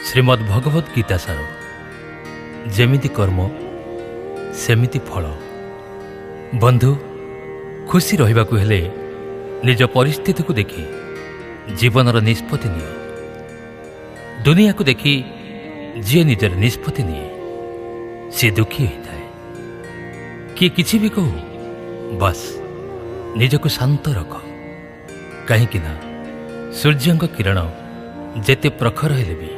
ଶ୍ରୀମଦ୍ ଭଗବତ ଗୀତା ସାର। ଯେମିତି କର୍ମ ସେମିତି ଫଳ। ବନ୍ଧୁ, ଖୁସି ରହିବାକୁ ହେଲେ ନିଜ ପରିସ୍ଥିତିକୁ ଦେଖି ଜୀବନର ନିଷ୍ପତ୍ତି ନିଅ। ଦୁନିଆକୁ ଦେଖି ଯିଏ ନିଜର ନିଷ୍ପତ୍ତି ନିଏ ସିଏ ଦୁଃଖୀ ହୋଇଥାଏ। କିଏ କିଛି ବି କହୁ, ବାସ୍ ନିଜକୁ ଶାନ୍ତ ରଖ। କାହିଁକି ନା ସୂର୍ଯ୍ୟଙ୍କ କିରଣ ଯେତେ ପ୍ରଖର ହେଲେ ବି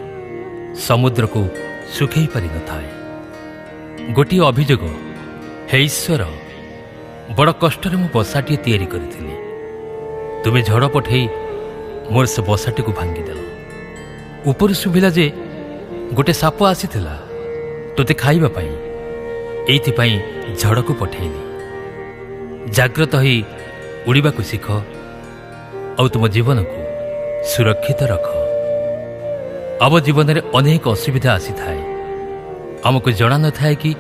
ସମୁଦ୍ରକୁ ଶୁଖେଇ ପାରିନଥାଏ। ଗୋଟିଏ ଅଭିଯୋଗ, ହେ ଈଶ୍ୱର, ବଡ଼ କଷ୍ଟରେ ମୁଁ ବସାଟିଏ ତିଆରି କରିଥିଲି, ତୁମେ ଝଡ଼ ପଠେଇ ମୋର ସେ ବସାଟିକୁ ଭାଙ୍ଗିଦେଲ। ଉପରୁ ଶୁଭିଲା ଯେ ଗୋଟେ ସାପ ଆସିଥିଲା ତୋତେ ଖାଇବା ପାଇଁ, ଏଇଥିପାଇଁ ଝଡ଼କୁ ପଠେଇଲି। ଜାଗ୍ରତ ହୋଇ ଉଡ଼ିବାକୁ ଶିଖ ଆଉ ତୁମ ଜୀବନକୁ ସୁରକ୍ଷିତ ରଖ। ଆମ ଜୀବନରେ ଅନେକ ଅସୁବିଧା ଆସିଥାଏ। ଆମକୁ ଜଣା ନଥାଏ କି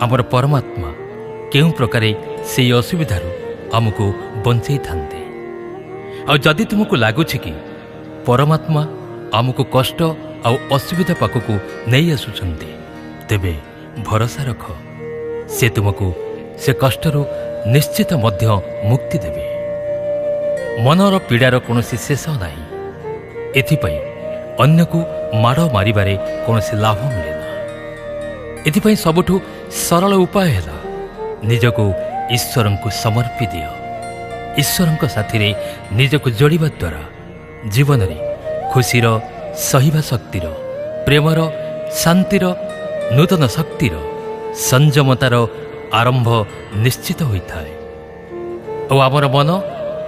ଆମର ପରମାତ୍ମା କେଉଁ ପ୍ରକାରେ ସେହି ଅସୁବିଧାରୁ ଆମକୁ ବଞ୍ଚେଇଥାନ୍ତି। ଆଉ ଯଦି ତୁମକୁ ଲାଗୁଛି କି ପରମାତ୍ମା ଆମକୁ କଷ୍ଟ ଆଉ ଅସୁବିଧା ପାଖକୁ ନେଇ ଆସୁଛନ୍ତି, ତେବେ ଭରସା ରଖ, ସେ ତୁମକୁ ସେ କଷ୍ଟରୁ ନିଶ୍ଚିତ ମଧ୍ୟ ମୁକ୍ତି ଦେବେ। ମନର ପୀଡ଼ାର କୌଣସି ଶେଷ ନାହିଁ। ଏଥିପାଇଁ ଅନ୍ୟକୁ ମାଡ଼ ମାରିବାରେ କୌଣସି ଲାଭ ମିଳେ ନା। ଏଥିପାଇଁ ସବୁଠୁ ସରଳ ଉପାୟ ହେଲା ନିଜକୁ ଈଶ୍ୱରଙ୍କୁ ସମର୍ପି ଦିଅ। ଈଶ୍ୱରଙ୍କ ସାଥିରେ ନିଜକୁ ଯୋଡ଼ିବା ଦ୍ୱାରା ଜୀବନରେ ଖୁସିର, ସହିବା ଶକ୍ତିର, ପ୍ରେମର, ଶାନ୍ତିର, ନୂତନ ଶକ୍ତିର, ସଂଯମତାର ଆରମ୍ଭ ନିଶ୍ଚିତ ହୋଇଥାଏ। ଆଉ ଆମର ମନ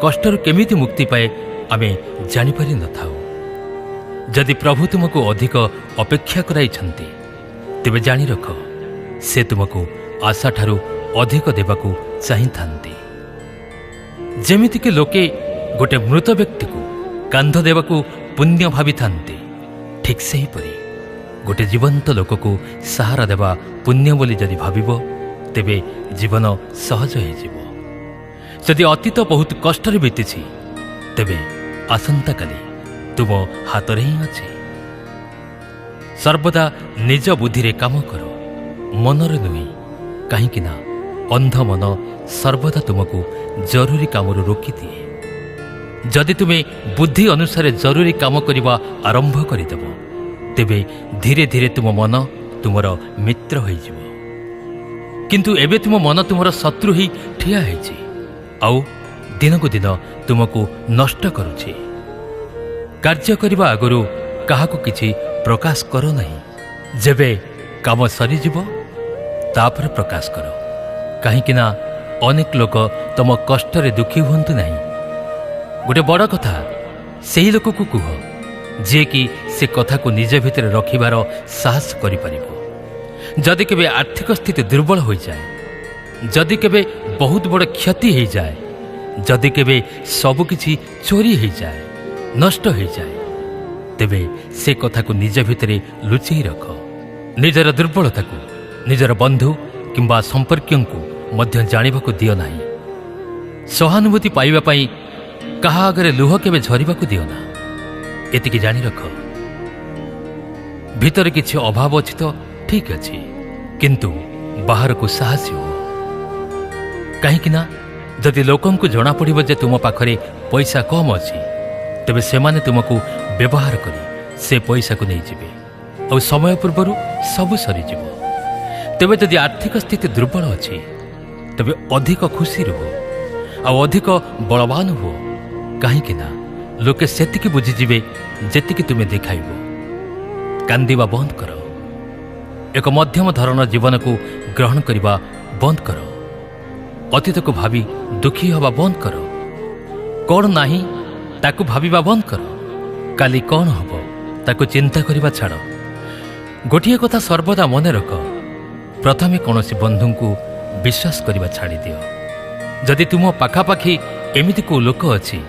କଷ୍ଟରୁ କେମିତି ମୁକ୍ତି ପାଏ ଆମେ ଜାଣିପାରିନଥାଉ। ଯଦି ପ୍ରଭୁ ତୁମକୁ ଅଧିକ ଅପେକ୍ଷା କରାଇଛନ୍ତି, ତେବେ ଜାଣି ରଖ, ସେ ତୁମକୁ ଆଶାଠାରୁ ଅଧିକ ଦେବାକୁ ଚାହିଁଥାନ୍ତି। ଯେମିତିକି ଲୋକେ ଗୋଟେ ମୃତ ବ୍ୟକ୍ତିକୁ କାନ୍ଧ ଦେବାକୁ ପୁଣ୍ୟ ଭାବିଥାନ୍ତି, ଠିକ୍ ସେହିପରି ଗୋଟେ ଜୀବନ୍ତ ଲୋକକୁ ସାହାରା ଦେବା ପୁଣ୍ୟ ବୋଲି ଯଦି ଭାବିବ, ତେବେ ଜୀବନ ସହଜ ହୋଇଯିବ। ଯଦି ଅତୀତ ବହୁତ କଷ୍ଟରେ ବିତିଛି, ତେବେ ଆସନ୍ତାକାଲି ତୁମ ହାତରେ ହିଁ ଅଛି। ସର୍ବଦା ନିଜ ବୁଦ୍ଧିରେ କାମ କର, ମନରେ ନୁହେଁ। କାହିଁକି ନା ଅନ୍ଧ ମନ ସର୍ବଦା ତୁମକୁ ଜରୁରୀ କାମରୁ ରୋକିଦିଏ। ଯଦି ତୁମେ ବୁଦ୍ଧି ଅନୁସାରେ ଜରୁରୀ କାମ କରିବା ଆରମ୍ଭ କରିଦେବ, ତେବେ ଧୀରେ ଧୀରେ ତୁମ ମନ ତୁମର ମିତ୍ର ହୋଇଯିବ। କିନ୍ତୁ ଏବେ ତୁମ ମନ ତୁମର ଶତ୍ରୁ ହୋଇ ଠିଆ ହୋଇଛି, ଆଉ ଦିନକୁ ଦିନ ତୁମକୁ ନଷ୍ଟ କରୁଛି। କାର୍ଯ୍ୟ କରିବା ଆଗରୁ କାହାକୁ କିଛି ପ୍ରକାଶ କର ନାହିଁ। ଯେବେ କାମ ସରିଯିବ ତାପରେ ପ୍ରକାଶ କର। କାହିଁକି ନା ଅନେକ ଲୋକ ତମ କଷ୍ଟରେ ଦୁଃଖୀ ହୁଅନ୍ତୁ ନାହିଁ। ଗୋଟେ ବଡ଼ କଥା ସେହି ଲୋକକୁ କୁହ ଯିଏକି ସେ କଥାକୁ ନିଜ ଭିତରେ ରଖିବାର ସାହସ କରିପାରିବ। ଯଦି କେବେ ଆର୍ଥିକ ସ୍ଥିତି ଦୁର୍ବଳ ହୋଇଯାଏ, ଯଦି କେବେ ବହୁତ ବଡ଼ କ୍ଷତି ହୋଇଯାଏ, ଯଦି କେବେ ସବୁକିଛି ଚୋରି ହୋଇଯାଏ, ନଷ୍ଟ ହୋଇଯାଏ, ତେବେ ସେ କଥାକୁ ନିଜ ଭିତରେ ଲୁଚେଇ ରଖ। ନିଜର ଦୁର୍ବଳତାକୁ ନିଜର ବନ୍ଧୁ କିମ୍ବା ସମ୍ପର୍କୀୟଙ୍କୁ ମଧ୍ୟ ଜାଣିବାକୁ ଦିଅ ନାହିଁ। ସହାନୁଭୂତି ପାଇବା ପାଇଁ କାହା ଆଗରେ ଲୁହ କେବେ ଝରିବାକୁ ଦିଅ ନା। ଏତିକି ଜାଣି ରଖ, ଭିତରେ କିଛି ଅଭାବ ଅଛି ତ ଠିକ୍ ଅଛି, କିନ୍ତୁ ବାହାରକୁ ସାହସୀ ହୁଅ। କାହିଁକି ନା ଯଦି ଲୋକଙ୍କୁ ଜଣାପଡ଼ିବ ଯେ ତୁମ ପାଖରେ ପଇସା କମ୍ ଅଛି, ତେବେ ସେମାନେ ତୁମକୁ ବ୍ୟବହାର କରି ସେ ପଇସାକୁ ନେଇଯିବେ, ଆଉ ସମୟ ପୂର୍ବରୁ ସବୁ ସରିଯିବ। ତେବେ ଯଦି ଆର୍ଥିକ ସ୍ଥିତି ଦୁର୍ବଳ ଅଛି, ତେବେ ଅଧିକ ଖୁସି ରୁହ ଆଉ ଅଧିକ ବଳବାନ ହୁଅ। କାହିଁକି ନା ଲୋକେ ସେତିକି ବୁଝିଯିବେ ଯେତିକି ତୁମେ ଦେଖାଇବ। କାନ୍ଦିବା ବନ୍ଦ କର। ଏକ ମଧ୍ୟମ ଧରଣର ଜୀବନକୁ ଗ୍ରହଣ କରିବା ବନ୍ଦ କର। ଅତୀତକୁ ଭାବି ଦୁଃଖୀ ହେବା ବନ୍ଦ କର। କ'ଣ ନାହିଁ ତାକୁ ଭାବିବା ବନ୍ଦ କର। କାଲି କ'ଣ ହେବ ତାକୁ ଚିନ୍ତା କରିବା ଛାଡ଼। ଗୋଟିଏ କଥା ସର୍ବଦା ମନେ ରଖ, ପ୍ରଥମେ କୌଣସି ବନ୍ଧୁଙ୍କୁ ବିଶ୍ୱାସ କରିବା ଛାଡ଼ିଦିଅ। ଯଦି ତୁମ ପାଖାପାଖି ଏମିତି କେଉଁ ଲୋକ ଅଛି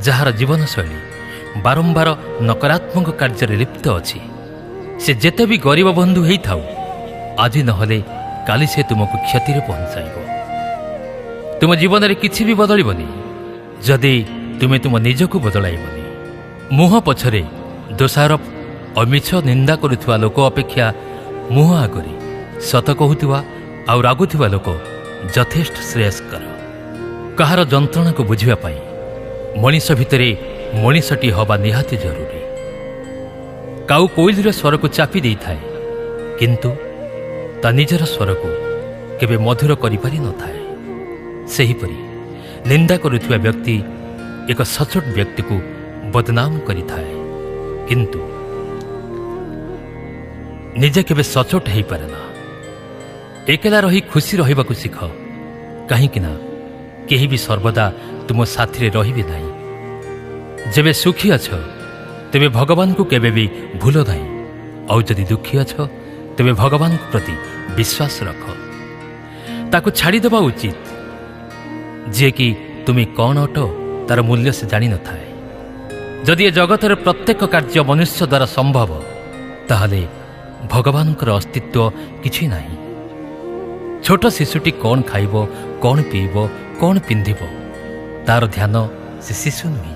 ଯାହାର ଜୀବନଶୈଳୀ ବାରମ୍ବାର ନକାରାତ୍ମକ କାର୍ଯ୍ୟରେ ଲିପ୍ତ ଅଛି, ସେ ଯେତେ ବି ଗରିବ ବନ୍ଧୁ ହେଇଥାଉ, ଆଜି ନହେଲେ କାଲି ସେ ତୁମକୁ କ୍ଷତିରେ ପହଞ୍ଚାଇବ। ତୁମ ଜୀବନରେ କିଛି ବି ବଦଳିବନି ଯଦି ତୁମେ ତୁମ ନିଜକୁ ବଦଳାଇବନି। ମୁହଁ ପଛରେ ଦୋଷାରୋପ ଆଉ ମିଛ ନିନ୍ଦା କରୁଥିବା ଲୋକ ଅପେକ୍ଷା ମୁହଁ ଆଗରେ ସତ କହୁଥିବା ଆଉ ରାଗୁଥିବା ଲୋକ ଯଥେଷ୍ଟ ଶ୍ରେୟସ୍କର। କାହାର ଯନ୍ତ୍ରଣାକୁ ବୁଝିବା ପାଇଁ ମଣିଷ ଭିତରେ ମଣିଷଟି ହେବା ନିହାତି ଜରୁରୀ। କାଉ କୋଇଲିର ସ୍ୱରକୁ ଚାପି ଦେଇଥାଏ, କିନ୍ତୁ ତା ନିଜର ସ୍ୱରକୁ କେବେ ମଧୁର କରିପାରିନଥାଏ। ସେହିପରି ନିନ୍ଦା କରୁଥିବା ବ୍ୟକ୍ତି ଏକ ସଚୋଟ ବ୍ୟକ୍ତିକୁ ବଦନାମ କରିଥାଏ, କିନ୍ତୁ ନିଜେ କେବେ ସଚୋଟ ହୋଇପାରେ ନା। ଏକଲା ରହି ଖୁସି ରହିବାକୁ ଶିଖ, କାହିଁକି ନା କେହି ବି ସର୍ବଦା ତୁମ ସାଥିରେ ରହିବେ ନାହିଁ। ଯେବେ ସୁଖୀ ଅଛ ତେବେ ଭଗବାନଙ୍କୁ କେବେ ବି ଭୁଲ ନାହିଁ, ଆଉ ଯଦି ଦୁଃଖୀ ଅଛ ତେବେ ଭଗବାନଙ୍କ ପ୍ରତି ବିଶ୍ୱାସ ରଖ। ତାକୁ ଛାଡ଼ିଦେବା ଉଚିତ ଯିଏକି ତୁମେ କ'ଣ ଅଟ ତାର ମୂଲ୍ୟ ସେ ଜାଣିନଥାଏ। ଯଦି ଏ ଜଗତରେ ପ୍ରତ୍ୟେକ କାର୍ଯ୍ୟ ମନୁଷ୍ୟ ଦ୍ୱାରା ସମ୍ଭବ, ତାହେଲେ ଭଗବାନଙ୍କର ଅସ୍ତିତ୍ୱ କିଛି ନାହିଁ। ଛୋଟ ଶିଶୁଟି କ'ଣ ଖାଇବ, କ'ଣ ପିଇବ, କ'ଣ ପିନ୍ଧିବ, ତାର ଧ୍ୟାନ ସେ ଶିଶୁ ନୁହେଁ,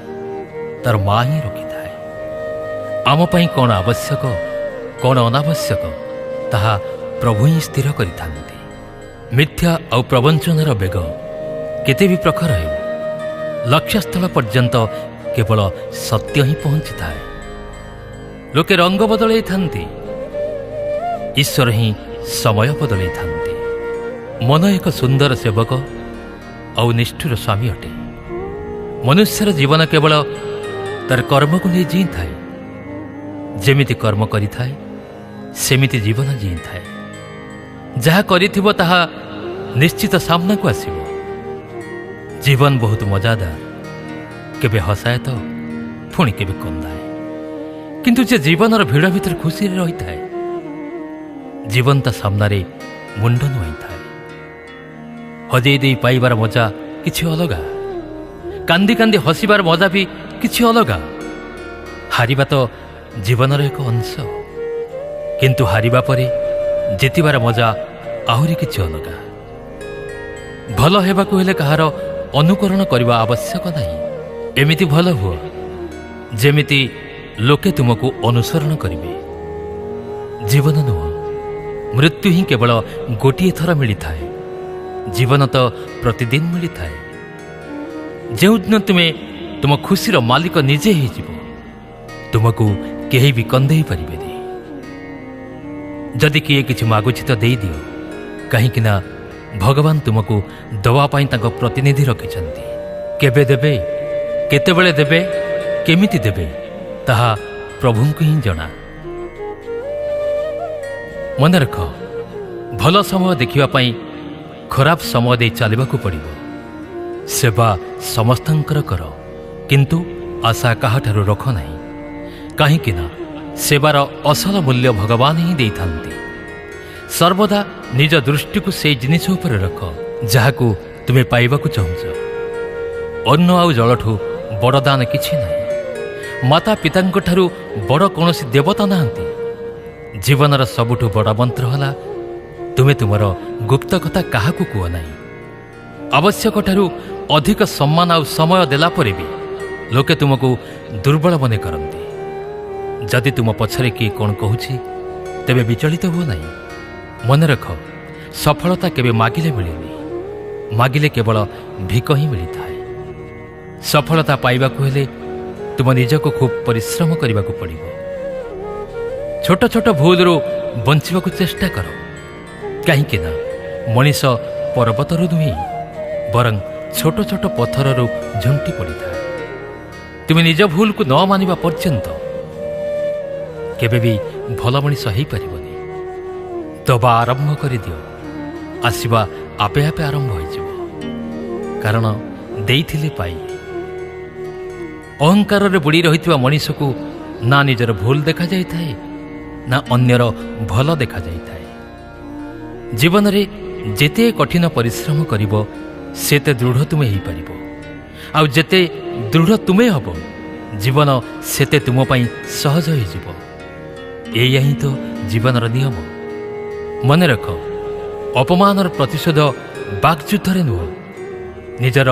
ତାର ମା ହିଁ ରଖିଥାଏ। ଆମ ପାଇଁ କ'ଣ ଆବଶ୍ୟକ, କ'ଣ ଅନାବଶ୍ୟକ, ତାହା ପ୍ରଭୁ ହିଁ ସ୍ଥିର କରିଥାନ୍ତି। ମିଥ୍ୟା ଆଉ ପ୍ରବଞ୍ଚନାର ବେଗ କେତେ ବି ପ୍ରଖର ହେଉ, ଲକ୍ଷ୍ୟସ୍ଥଳ ପର୍ଯ୍ୟନ୍ତ କେବଳ ସତ୍ୟ ହିଁ ପହଞ୍ଚିଥାଏ। ଲୋକେ ରଙ୍ଗ ବଦଳାଇଥାନ୍ତି, ଈଶ୍ୱର ହିଁ ସମୟ ବଦଳାଇଥାନ୍ତି। ମନ ଏକ ସୁନ୍ଦର ସେବକ ଆଉ ନିଷ୍ଠୁର ସ୍ୱାମୀ ଅଟେ। ମନୁଷ୍ୟର ଜୀବନ କେବଳ ତାର କର୍ମକୁ ନେଇ ଜିଇଁଥାଏ। ଯେମିତି କର୍ମ କରିଥାଏ ସେମିତି ଜୀବନ ଜିଇଁଥାଏ। ଯାହା କରିଥିବ ତାହା ନିଶ୍ଚିତ ସାମ୍ନାକୁ ଆସିବ। ଜୀବନ ବହୁତ ମଜାଦାର, କେବେ ହସାଏ ତ ପୁଣି କେବେ କନ୍ଦାଏ। କିନ୍ତୁ ଯେ ଜୀବନର ଭିଡ଼ ଭିତରେ ଖୁସିରେ ରହିଥାଏ, ଜୀବନ ତା ସାମ୍ନାରେ ମୁଣ୍ଡ ନୁଆଁଇଥାଏ। ହଜେଇ ଦେଇ ପାଇବାର ମଜା କିଛି ଅଲଗା, କାନ୍ଦି କାନ୍ଦି ହସିବାର ମଜା ବି କିଛି ଅଲଗା। ହାରିବା ତ ଜୀବନର ଏକ ଅଂଶ, କିନ୍ତୁ ହାରିବା ପରେ ଜିତିବାର ମଜା ଆହୁରି କିଛି ଅଲଗା। ଭଲ ହେବାକୁ ହେଲେ କାହାର ଅନୁକରଣ କରିବା ଆବଶ୍ୟକ ନାହିଁ। ଏମିତି ଭଲ ହୁଅ ଯେମିତି ଲୋକେ ତୁମକୁ ଅନୁସରଣ କରିବେ। ଜୀବନ ନୁହଁ, ମୃତ୍ୟୁ ହିଁ କେବଳ ଗୋଟିଏ ଥର ମିଳିଥାଏ। ଜୀବନ ତ ପ୍ରତିଦିନ ମିଳିଥାଏ। ଯେଉଁଦିନ ତୁମେ ତୁମ ଖୁସିର ମାଲିକ ନିଜେ ହେଇଯିବ, ତୁମକୁ କେହି ବି କନ୍ଦେଇ ପାରିବେନି। ଯଦି କିଏ କିଛି ମାଗୁଛି ତ ଦେଇଦିଅ, କାହିଁକି ନା ଭଗବାନ ତୁମକୁ ଦେବା ପାଇଁ ତାଙ୍କ ପ୍ରତିନିଧି ରଖିଛନ୍ତି। କେବେ ଦେବେ, କେତେବେଳେ ଦେବେ, କେମିତି ଦେବେ, ତାହା ପ୍ରଭୁଙ୍କୁ ହିଁ ଜଣା। ମନେ ରଖ, ଭଲ ସମୟ ଦେଖିବା ପାଇଁ ଖରାପ ସମୟ ଦେଇ ଚାଲିବାକୁ ପଡ଼ିବ। ସେବା ସମସ୍ତଙ୍କର କର, କିନ୍ତୁ ଆଶା କାହାଠାରୁ ରଖ ନାହିଁ, କାହିଁକି ନା ସେବାର ଅସଲ ମୂଲ୍ୟ ଭଗବାନ ହିଁ ଦେଇଥାନ୍ତି। ସର୍ବଦା ନିଜ ଦୃଷ୍ଟିକୁ ସେହି ଜିନିଷ ଉପରେ ରଖ ଯାହାକୁ ତୁମେ ପାଇବାକୁ ଚାହୁଁଛ। ଅନ୍ନ ଆଉ ଜଳଠୁ ବଡ଼ ଦାନ କିଛି ନାହିଁ। ମାତା ପିତାଙ୍କଠାରୁ ବଡ଼ କୌଣସି ଦେବତା ନାହାନ୍ତି। ଜୀବନର ସବୁଠୁ ବଡ଼ ମନ୍ତ୍ର ହେଲା, ତୁମେ ତୁମର ଗୁପ୍ତ କଥା କାହାକୁ କୁହ ନାହିଁ। ଆବଶ୍ୟକଠାରୁ ଅଧିକ ସମ୍ମାନ ଆଉ ସମୟ ଦେଲା ପରେ ବି ଲୋକେ ତୁମକୁ ଦୁର୍ବଳ ମନେ କରନ୍ତି। ଯଦି ତୁମ ପଛରେ କିଏ କ'ଣ କହୁଛି, ତେବେ ବିଚଳିତ ହୁଅ ନାହିଁ। ମନେ ରଖ, ସଫଳତା କେବେ ମାଗିଲେ ମିଳେନି, ମାଗିଲେ କେବଳ ଭିକ ହିଁ ମିଳିଥାଏ। ସଫଳତା ପାଇବାକୁ ହେଲେ ତୁମ ନିଜକୁ ଖୁବ୍ ପରିଶ୍ରମ କରିବାକୁ ପଡ଼ିବ। ଛୋଟ ଛୋଟ ଭୁଲରୁ ବଞ୍ଚିବାକୁ ଚେଷ୍ଟା କର, କାହିଁକି ନା ମଣିଷ ପର୍ବତରୁ ନୁହେଁ, ବରଂ ଛୋଟ ଛୋଟ ପଥରରୁ ଝୁଣ୍ଟି ପଡ଼ିଥାଏ। ତୁମେ ନିଜ ଭୁଲକୁ ନ ମାନିବା ପର୍ଯ୍ୟନ୍ତ କେବେ ବି ଭଲ ମଣିଷ ହେଇପାରିବନି। ଦବା ଆରମ୍ଭ କରିଦିଅ, ଆସିବା ଆପେ ଆପେ ଆରମ୍ଭ ହୋଇଯିବ, କାରଣ ଦେଇଥିଲେ ପାଇ। ଅହଙ୍କାରରେ ବୁଡ଼ି ରହିଥିବା ମଣିଷକୁ ନା ନିଜର ଭୁଲ ଦେଖାଯାଇଥାଏ, ନା ଅନ୍ୟର ଭଲ ଦେଖାଯାଇଥାଏ। ଜୀବନରେ ଯେତେ କଠିନ ପରିଶ୍ରମ କରିବ, ସେତେ ଦୃଢ଼ ତୁମେ ହେଇପାରିବ। ଆଉ ଯେତେ ଦୃଢ଼ ତୁମେ ହେବ, ଜୀବନ ସେତେ ତୁମ ପାଇଁ ସହଜ ହୋଇଯିବ। ଏଇଆ ହିଁ ତ ଜୀବନର ନିୟମ। ମନେ ରଖ, ଅପମାନର ପ୍ରତିଶୋଧ ବାକ୍ଯୁଦ୍ଧରେ ନୁହଁ, ନିଜର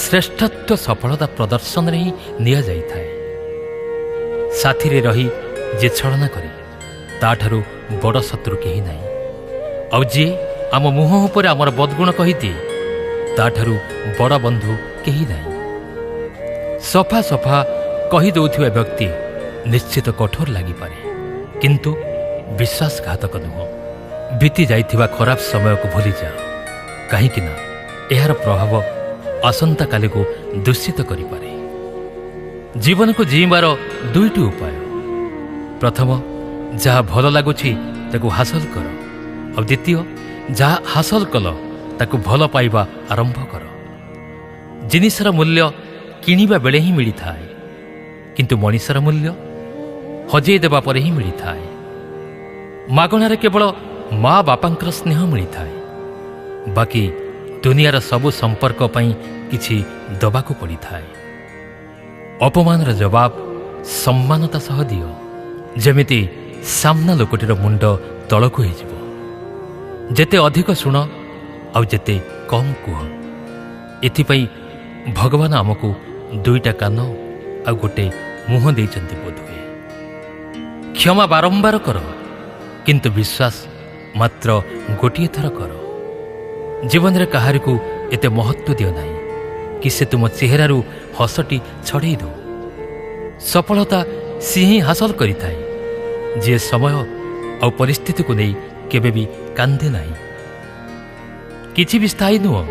ଶ୍ରେଷ୍ଠତ୍ୱ ସଫଳତା ପ୍ରଦର୍ଶନରେ ହିଁ ନିଆଯାଇଥାଏ। ସାଥିରେ ରହି ଯେ ଛଳନା କରେ ତାଠାରୁ ବଡ଼ ଶତ୍ରୁ କେହି ନାହିଁ। ଆଉ ଯିଏ ଆମ ମୁହଁ ଉପରେ ଆମର ବଦଗୁଣ କହିଦିଏ ତାଠାରୁ ବଡ଼ ବନ୍ଧୁ କେହି ନାହିଁ। ସଫା ସଫା କହିଦେଉଥିବା ବ୍ୟକ୍ତି ନିଶ୍ଚିତ କଠୋର ଲାଗିପାରେ, କିନ୍ତୁ ବିଶ୍ୱାସଘାତକ ନୁହଁ। ବିତି ଯାଇଥିବା ଖରାପ ସମୟକୁ ଭୁଲିଯାଅ, କାହିଁକି ନା ଏହାର ପ୍ରଭାବ ଆସନ୍ତାକାଲିକୁ ଦୂଷିତ କରିପାରେ। ଜୀବନକୁ ଜୀଇବାର ଦୁଇଟି ଉପାୟ। ପ୍ରଥମ, ଯାହା ଭଲ ଲାଗୁଛି ତାକୁ ହାସଲ କର, ଆଉ ଦ୍ୱିତୀୟ, ଯାହା ହାସଲ କଲ ତାକୁ ଭଲ ପାଇବା ଆରମ୍ଭ କର। ଜିନିଷର ମୂଲ୍ୟ କିଣିବା ବେଳେ ହିଁ ମିଳିଥାଏ, କିନ୍ତୁ ମଣିଷର ମୂଲ୍ୟ ହଜେଇ ଦେବା ପରେ ହିଁ ମିଳିଥାଏ। ମାଗଣାରେ କେବଳ ମା ବାପାଙ୍କର ସ୍ନେହ ମିଳିଥାଏ, ବାକି ଦୁନିଆର ସବୁ ସମ୍ପର୍କ ପାଇଁ କିଛି ଦେବାକୁ ପଡ଼ିଥାଏ। ଅପମାନର ଜବାବ ସମ୍ମାନତା ସହ ଦିଅ, ଯେମିତି ସାମ୍ନା ଲୋକଟିର ମୁଣ୍ଡ ତଳକୁ ହେଇଯିବ। ଯେତେ ଅଧିକ ଶୁଣ ଆଉ ଯେତେ କମ୍ କୁହ। ଏଥିପାଇଁ ଭଗବାନ ଆମକୁ ଦୁଇଟା କାନ ଆଉ ଗୋଟେ ମୁହଁ ଦେଇଛନ୍ତି ବୋଧହୁଏ। କ୍ଷମା ବାରମ୍ବାର କର, କିନ୍ତୁ ବିଶ୍ୱାସ ମାତ୍ର ଗୋଟିଏ ଥର କର। ଜୀବନରେ କାହାରିକୁ ଏତେ ମହତ୍ଵ ଦିଅ ନାହିଁ କି ସେ ତୁମ ଚେହେରାରୁ ହସଟି ଛଡ଼େଇ ଦେଉ। ସଫଳତା ସିଏ ହିଁ ହାସଲ କରିଥାଏ ଯିଏ ସମୟ ଆଉ ପରିସ୍ଥିତିକୁ ନେଇ କେବେ ବି କାନ୍ଦେ ନାହିଁ। କିଛି ବି ସ୍ଥାୟୀ ନୁହଁ।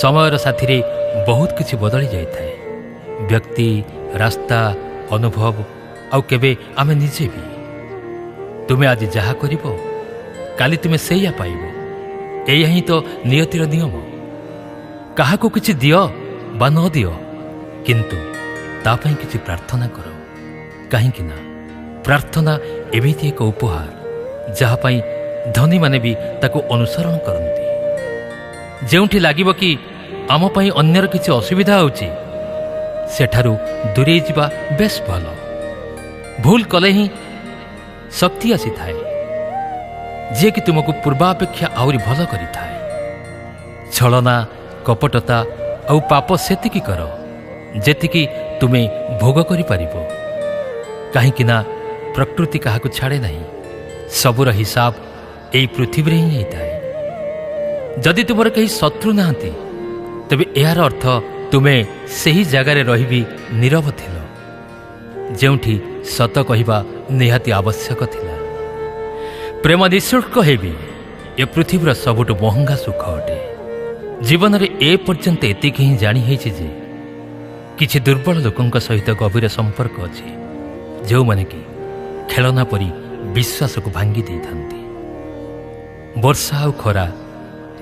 ସମୟର ସାଥିରେ ବହୁତ କିଛି ବଦଳି ଯାଇଥାଏ, ବ୍ୟକ୍ତି, ରାସ୍ତା, ଅନୁଭବ, ଆଉ କେବେ ଆମେ ନିଜେ ବି। ତୁମେ ଆଜି ଯାହା କରିବ କାଲି ତୁମେ ସେଇଆ ପାଇବ। ଏଇଆ ହିଁ ତ ନିୟତିର ନିୟମ। କାହାକୁ କିଛି ଦିଅ ବା ନ ଦିଅ, କିନ୍ତୁ ତା ପାଇଁ କିଛି ପ୍ରାର୍ଥନା କର, କାହିଁକି ନା ପ୍ରାର୍ଥନା ଏମିତି ଏକ ଉପହାର ଯାହା ପାଇଁ ଧନୀମାନେ ବି ତାକୁ ଅନୁସରଣ କରନ୍ତି। ଯେଉଁଠି ଲାଗିବ କି ଆମ ପାଇଁ ଅନ୍ୟର କିଛି ଅସୁବିଧା ହେଉଛି, ସେଠାରୁ ଦୂରେଇ ଯିବା ବେଶ ଭଲ। ଭୁଲ କଲେ ହିଁ ଶକ୍ତି ଆସିଥାଏ, ଯିଏକି ତୁମକୁ ପୂର୍ବାପେକ୍ଷା ଆହୁରି ଭଲ କରିଥାଏ। ଛଳନା, କପଟତା ଆଉ ପାପ ସେତିକି କର ଯେତିକି ତୁମେ ଭୋଗ କରିପାରିବ, କାହିଁକି ନା ପ୍ରକୃତି କାହାକୁ ଛାଡ଼େ ନାହିଁ। ସବୁର ହିସାବ ଏହି ପୃଥିବୀରେ ହିଁ ହେଇଥାଏ। ଯଦି ତୁମର କେହି ଶତ୍ରୁ ନାହାନ୍ତି, ତେବେ ଏହାର ଅର୍ଥ ତୁମେ ସେହି ଜାଗାରେ ରହିବି ନୀରବ ଥିଲ, ଯେଉଁଠି ସତ କହିବା ନିହାତି ଆବଶ୍ୟକ ଥିଲା। ପ୍ରେମ ନିଃଶୁଳ୍କ ହେବି ଏ ପୃଥିବୀର ସବୁଠୁ ମହଙ୍ଗା ସୁଖ ଅଟେ। ଜୀବନରେ ଏପର୍ଯ୍ୟନ୍ତ ଏତିକି ହିଁ ଜାଣି ହେଇଛି ଯେ କିଛି ଦୁର୍ବଳ ଲୋକଙ୍କ ସହିତ ଗଭୀର ସମ୍ପର୍କ ଅଛି, ଯେଉଁମାନେ କି ଖେଳନା ପରି ବିଶ୍ୱାସକୁ ଭାଙ୍ଗି ଦେଇଥାନ୍ତି। ବର୍ଷା ଆଉ ଖରା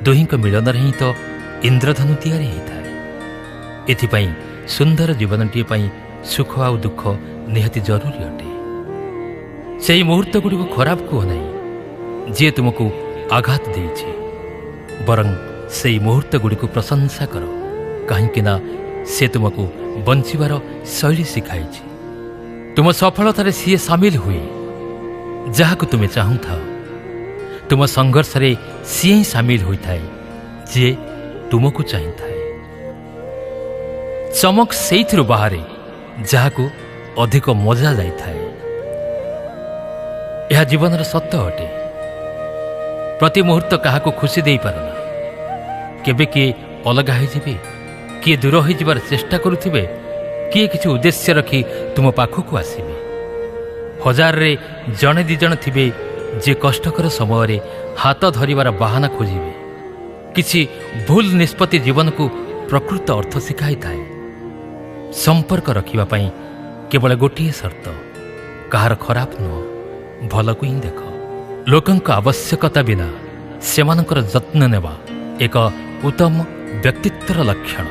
ଦୁହିଁଙ୍କ ମିଳନରେ ହିଁ ତ ଇନ୍ଦ୍ରଧନୁ ତିଆରି ହେଇଥାଏ। ଏଥିପାଇଁ ସୁନ୍ଦର ଜୀବନଟିଏ ପାଇଁ ସୁଖ ଆଉ ଦୁଃଖ ନିହାତି ଜରୁରୀ ଅଟେ। ସେହି ମୁହୂର୍ତ୍ତଗୁଡ଼ିକୁ ଖରାପ କୁହ ନାହିଁ ଯିଏ ତୁମକୁ ଆଘାତ ଦେଇଛି, ବରଂ ସେହି ମୁହୂର୍ତ୍ତଗୁଡ଼ିକୁ ପ୍ରଶଂସା କର, କାହିଁକି ନା ସେ ତୁମକୁ ବଞ୍ଚିବାର ଶୈଳୀ ଶିଖାଇଛି। ତୁମ ସଫଳତାରେ ସିଏ ସାମିଲ ହୁଏ ଯାହାକୁ ତୁମେ ଚାହୁଁଥାଅ। ତୁମ ସଂଘର୍ଷରେ ସିଏ ହିଁ ସାମିଲ ହୋଇଥାଏ ଯିଏ ତୁମକୁ ଚାହିଁଥାଏ। ଚମକ ସେଇଥିରୁ ବାହାରେ ଯାହାକୁ ଅଧିକ ମଜା ଯାଇଥାଏ। ଏହା ଜୀବନର ସତ୍ୟ ଅଟେ। ପ୍ରତି ମୁହୂର୍ତ୍ତ କାହାକୁ ଖୁସି ଦେଇପାରୁନା। କେବେ କିଏ ଅଲଗା ହୋଇଯିବେ, କିଏ ଦୂର ହୋଇଯିବାର ଚେଷ୍ଟା କରୁଥିବେ, କିଏ କିଛି ଉଦ୍ଦେଶ୍ୟ ରଖି ତୁମ ପାଖକୁ ଆସିବେ। ହଜାରରେ ଜଣେ ଦି ଜଣ ଥିବେ ଯିଏ କଷ୍ଟକର ସମୟରେ ହାତ ଧରିବାର ବାହାନା ଖୋଜିବେ। କିଛି ଭୁଲ ନିଷ୍ପତ୍ତି ଜୀବନକୁ ପ୍ରକୃତ ଅର୍ଥ ଶିଖାଇଥାଏ। ସମ୍ପର୍କ ରଖିବା ପାଇଁ କେବଳ ଗୋଟିଏ ସର୍ତ୍ତ, କାହାର ଖରାପ ନୁହଁ, ଭଲକୁ ହିଁ ଦେଖ। ଲୋକଙ୍କ ଆବଶ୍ୟକତା ବିନା ସେମାନଙ୍କର ଯତ୍ନ ନେବା ଏକ ଉତ୍ତମ ବ୍ୟକ୍ତିତ୍ୱର ଲକ୍ଷଣ।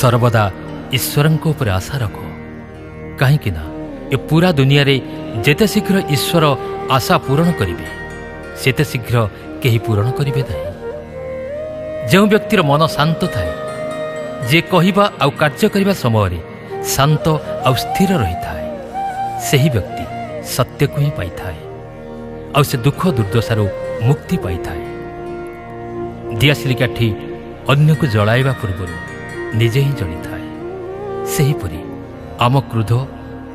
ସର୍ବଦା ଈଶ୍ୱରଙ୍କ ଉପରେ ଆଶା ରଖ, କାହିଁକି ନା ଏ ପୁରା ଦୁନିଆରେ ଯେତେ ଶୀଘ୍ର ଈଶ୍ୱର ଆଶା ପୂରଣ କରିବେ, ସେତେ ଶୀଘ୍ର କେହି ପୂରଣ କରିବେ ନାହିଁ। ଯେଉଁ ବ୍ୟକ୍ତିର ମନ ଶାନ୍ତ ଥାଏ, ଯିଏ କହିବା ଆଉ କାର୍ଯ୍ୟ କରିବା ସମୟରେ ଶାନ୍ତ ଆଉ ସ୍ଥିର ରହିଥାଏ, ସେହି ବ୍ୟକ୍ତି ସତ୍ୟକୁ ହିଁ ପାଇଥାଏ, ଆଉ ସେ ଦୁଃଖ ଦୁର୍ଦ୍ଦଶାରୁ ମୁକ୍ତି ପାଇଥାଏ। ଦିଆସିଲି କାଠି ଅନ୍ୟକୁ ଜଳାଇବା ପୂର୍ବରୁ ନିଜେ ହିଁ ଜଳିଥାଏ। ସେହିପରି ଆମ କ୍ରୋଧ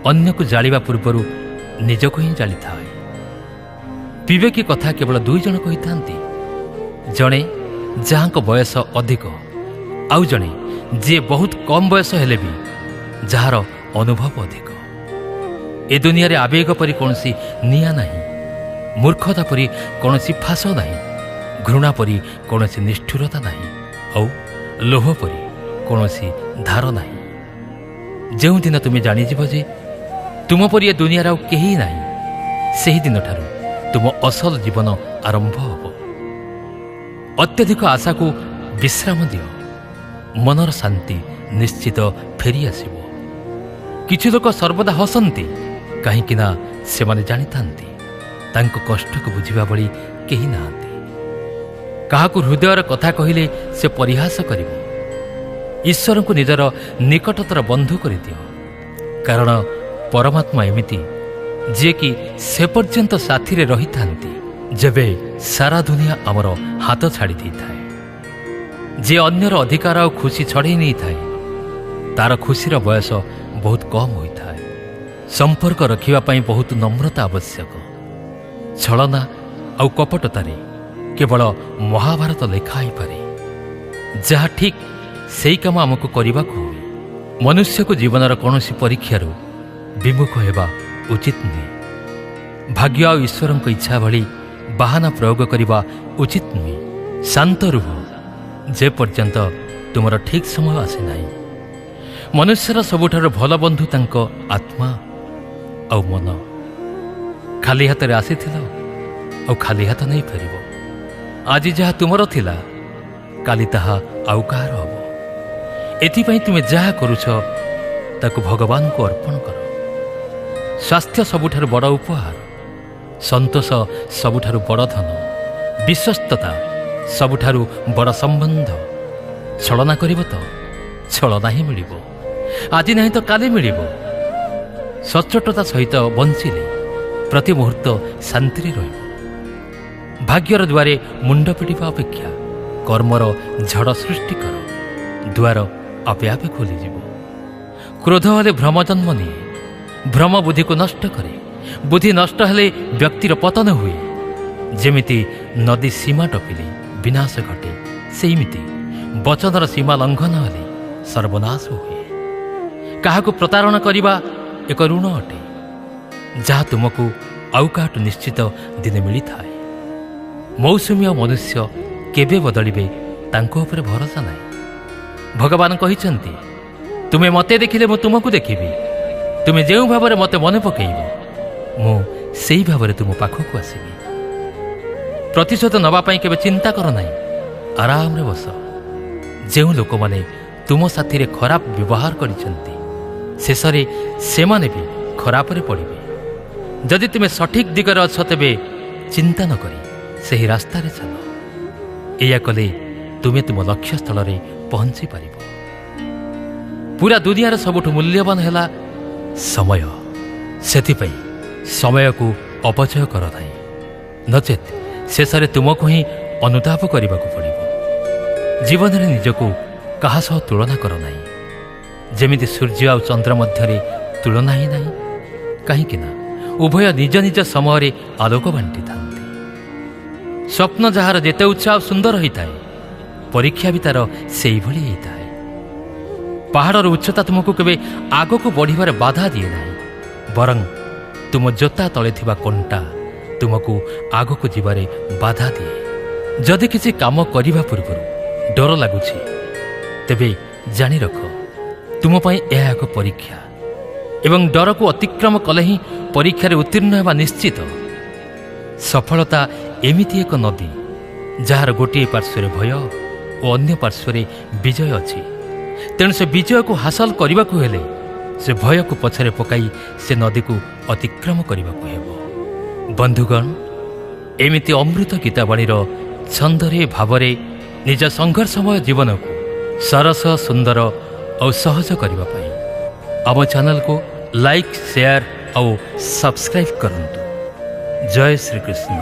ଅନ୍ୟକୁ ଜାଳିବା ପୂର୍ବରୁ ନିଜକୁ ହିଁ ଜାଳିଥାଏ। ବିବେକୀ କଥା କେବଳ ଦୁଇ ଜଣ କହିଥାନ୍ତି, ଜଣେ ଯାହାଙ୍କ ବୟସ ଅଧିକ, ଆଉ ଜଣେ ଯିଏ ବହୁତ କମ୍ ବୟସ ହେଲେ ବି ଯାହାର ଅନୁଭବ ଅଧିକ। ଏ ଦୁନିଆରେ ଆବେଗ ପରି କୌଣସି ନିଆଁ ନାହିଁ, ମୂର୍ଖତା ପରି କୌଣସି ଫାଶ ନାହିଁ, ଘୃଣା ପରି କୌଣସି ନିଷ୍ଠୁରତା ନାହିଁ, ଆଉ ଲୋଭ ପରି କୌଣସି ଧାର ନାହିଁ। ଯେଉଁଦିନ ତୁମେ ଜାଣିଯିବ ଯେ ତୁମ ପରି ଏ ଦୁନିଆରେ ଆଉ କେହି ନାହିଁ, ସେହିଦିନଠାରୁ ତୁମ ଅସଲ ଜୀବନ ଆରମ୍ଭ ହେବ। ଅତ୍ୟଧିକ ଆଶାକୁ ବିଶ୍ରାମ ଦିଅ, ମନର ଶାନ୍ତି ନିଶ୍ଚିତ ଫେରିଆସିବ। କିଛି ଲୋକ ସର୍ବଦା ହସନ୍ତି, କାହିଁକି ନା ସେମାନେ ଜାଣିଥାନ୍ତି ତାଙ୍କ କଷ୍ଟକୁ ବୁଝିବା ଭଳି କେହି ନାହାନ୍ତି। କାହାକୁ ହୃଦୟର କଥା କହିଲେ ସେ ପରିହାସ କରିବ। ଈଶ୍ୱରଙ୍କୁ ନିଜର ନିକଟତର ବନ୍ଧୁ କରିଦିଅ, କାରଣ ପରମାତ୍ମା ଏମିତି ଯିଏକି ସେ ପର୍ଯ୍ୟନ୍ତ ସାଥିରେ ରହିଥାନ୍ତି ଯେବେ ସାରା ଦୁନିଆ ଆମର ହାତ ଛାଡ଼ି ଦେଇଥାଏ। ଯିଏ ଅନ୍ୟର ଅଧିକାର ଆଉ ଖୁସି ଛଡ଼େଇ ନେଇଥାଏ, ତାର ଖୁସିର ବୟସ ବହୁତ କମ୍ ହୋଇଥାଏ। ସମ୍ପର୍କ ରଖିବା ପାଇଁ ବହୁତ ନମ୍ରତା ଆବଶ୍ୟକ। ଛଳନା ଆଉ କପଟତାରେ କେବଳ ମହାଭାରତ ଲେଖା ହୋଇପାରେ। ଯାହା ଠିକ୍ ସେହି କାମ ଆମକୁ କରିବାକୁ ହୁଏ। ମନୁଷ୍ୟକୁ ଜୀବନର କୌଣସି ପରୀକ୍ଷାରୁ ବିମୁଖ ହେବା ଉଚିତ ନୁହେଁ। ଭାଗ୍ୟ ଆଉ ଈଶ୍ୱରଙ୍କ ଇଚ୍ଛା ଭଳି ବାହାନା ପ୍ରୟୋଗ କରିବା ଉଚିତ ନୁହେଁ। ଶାନ୍ତ ରୁହ ଯେପର୍ଯ୍ୟନ୍ତ ତୁମର ଠିକ୍ ସମୟ ଆସେ ନାହିଁ। ମନୁଷ୍ୟର ସବୁଠାରୁ ଭଲ ବନ୍ଧୁ ତାଙ୍କ ଆତ୍ମା ଆଉ ମନ। ଖାଲି ହାତରେ ଆସିଥିଲ ଆଉ ଖାଲି ହାତ ନେଇ ଫେରିବ। ଆଜି ଯାହା ତୁମର ଥିଲା, କାଲି ତାହା ଆଉ କାହାର ହେବ। ଏଥିପାଇଁ ତୁମେ ଯାହା କରୁଛ ତାକୁ ଭଗବାନଙ୍କୁ ଅର୍ପଣ କର। ସ୍ୱାସ୍ଥ୍ୟ ସବୁଠାରୁ ବଡ଼ ଉପହାର, ସନ୍ତୋଷ ସବୁଠାରୁ ବଡ଼ ଧନ, ବିଶ୍ୱସ୍ତତା ସବୁଠାରୁ ବଡ଼ ସମ୍ବନ୍ଧ। ଛଳନା କରିବ ତ ଛଳନା ହିଁ ମିଳିବ। ଆଜି ନାହିଁ ତ କାଲି ମିଳିବ। ସଚ୍ଚୋଟତା ସହିତ ବଞ୍ଚିଲେ ପ୍ରତି ମୁହୂର୍ତ୍ତ ଶାନ୍ତିରେ ରହିବ। ଭାଗ୍ୟର ଦୁଆରେ ମୁଣ୍ଡ ପିଟିବା ଅପେକ୍ଷା କର୍ମର ଝଡ଼ ସୃଷ୍ଟି କର, ଦୁଆର ଆପେ ଆପେ ଖୋଲିଯିବ। କ୍ରୋଧ ହେଲେ ଭ୍ରମ ଜନ୍ମ ନିଏ, ଭ୍ରମ ବୁଦ୍ଧିକୁ ନଷ୍ଟ କରେ। ବୁଦ୍ଧି ନଷ୍ଟ ହେଲେ ବ୍ୟକ୍ତିର ପତନ ହୁଏ। ଯେମିତି ନଦୀ ସୀମା ଟପିଲେ ବିନାଶ ଘଟେ, ସେମିତି ବଚନର ସୀମା ଲଙ୍ଘନ ହେଲେ ସର୍ବନାଶ ହୁଏ। କାହାକୁ ପ୍ରତାରଣା କରିବା ଏକ ଋଣ ଅଟେ, ଯାହା ତୁମକୁ ଆଉ କାହାଠୁ ନିଶ୍ଚିତ ଦିନେ ମିଳିଥାଏ। ମୌସୁମୀ ଆଉ ମନୁଷ୍ୟ କେବେ ବଦଳିବେ ତାଙ୍କ ଉପରେ ଭରସା ନାହିଁ। ଭଗବାନ କହିଛନ୍ତି, ତୁମେ ମୋତେ ଦେଖିଲେ ମୁଁ ତୁମକୁ ଦେଖିବି। ତୁମେ ଯେଉଁ ଭାବରେ ମୋତେ ମନେ ପକାଇବ, ମୁଁ ସେହି ଭାବରେ ତୁମ ପାଖକୁ ଆସିବି। ପ୍ରତିଶୋଧ ନେବା ପାଇଁ କେବେ ଚିନ୍ତା କର ନାହିଁ, ଆରାମରେ ବସ। ଯେଉଁ ଲୋକମାନେ ତୁମ ସାଥିରେ ଖରାପ ବ୍ୟବହାର କରିଛନ୍ତି, ଶେଷରେ ସେମାନେ ବି ଖରାପରେ ପଡ଼ିବେ। ଯଦି ତୁମେ ସଠିକ୍ ଦିଗରେ ଅଛ, ତେବେ ଚିନ୍ତା ନ କରି ସେହି ରାସ୍ତାରେ ଚାଲ। ଏଇଆ କଲେ ତୁମେ ତୁମ ଲକ୍ଷ୍ୟସ୍ଥଳରେ ପହଞ୍ଚି ପାରିବ। ପୁରା ଦୁନିଆର ସବୁଠୁ ମୂଲ୍ୟବାନ ହେଲା ସମୟ। ସେଥିପାଇଁ ସମୟକୁ ଅପଚୟ କର ନାହିଁ, ନଚେତ୍ ଶେଷରେ ତୁମକୁ ହିଁ ଅନୁତାପ କରିବାକୁ ପଡ଼ିବ। ଜୀବନରେ ନିଜକୁ କାହା ସହ ତୁଳନା କର ନାହିଁ। ଯେମିତି ସୂର୍ଯ୍ୟ ଆଉ ଚନ୍ଦ୍ର ମଧ୍ୟରେ ତୁଳନା ହିଁ ନାହିଁ, କାହିଁକି ନା ଉଭୟ ନିଜ ନିଜ ସମୟରେ ଆଲୋକ ବାଣ୍ଟିଥାନ୍ତି। ସ୍ୱପ୍ନ ଯାହାର ଯେତେ ଉଚ୍ଚ ଆଉ ସୁନ୍ଦର ହୋଇଥାଏ, ପରୀକ୍ଷା ବି ତାର ସେଇଭଳି ହୋଇଥାଏ। ପାହାଡ଼ର ଉଚ୍ଚତା ତୁମକୁ କେବେ ଆଗକୁ ବଢ଼ିବାରେ ବାଧା ଦିଏ ନାହିଁ, ବରଂ ତୁମ ଜୋତା ତଳେ ଥିବା କଣ୍ଟା ତୁମକୁ ଆଗକୁ ଯିବାରେ ବାଧା ଦିଏ। ଯଦି କିଛି କାମ କରିବା ପୂର୍ବରୁ ଡର ଲାଗୁଛି, ତେବେ ଜାଣି ରଖ ତୁମ ପାଇଁ ଏହା ଏକ ପରୀକ୍ଷା, ଏବଂ ଡରକୁ ଅତିକ୍ରମ କଲେ ହିଁ ପରୀକ୍ଷାରେ ଉତ୍ତୀର୍ଣ୍ଣ ହେବା ନିଶ୍ଚିତ। ସଫଳତା ଏମିତି ଏକ ନଦୀ, ଯାହାର ଗୋଟିଏ ପାର୍ଶ୍ୱରେ ଭୟ ଓ ଅନ୍ୟ ପାର୍ଶ୍ୱରେ ବିଜୟ ଅଛି। ତେଣୁ ସେ ବିଜୟକୁ ହାସଲ କରିବାକୁ ହେଲେ ସେ ଭୟକୁ ପଛରେ ପକାଇ ସେ ନଦୀକୁ ଅତିକ୍ରମ କରିବାକୁ ହେବ। ବନ୍ଧୁଗଣ, ଏମିତି ଅମୃତ ଗୀତାବାଣୀର ଛନ୍ଦରେ ଭାବରେ ନିଜ ସଂଘର୍ଷମୟ ଜୀବନକୁ ସରସ, ସୁନ୍ଦର ଆଉ ସହଜ କରିବା ପାଇଁ ଆମ ଚ୍ୟାନେଲକୁ ଲାଇକ୍, ସେୟାର ଆଉ ସବସ୍କ୍ରାଇବ୍ କରନ୍ତୁ। ଜୟ ଶ୍ରୀକୃଷ୍ଣ।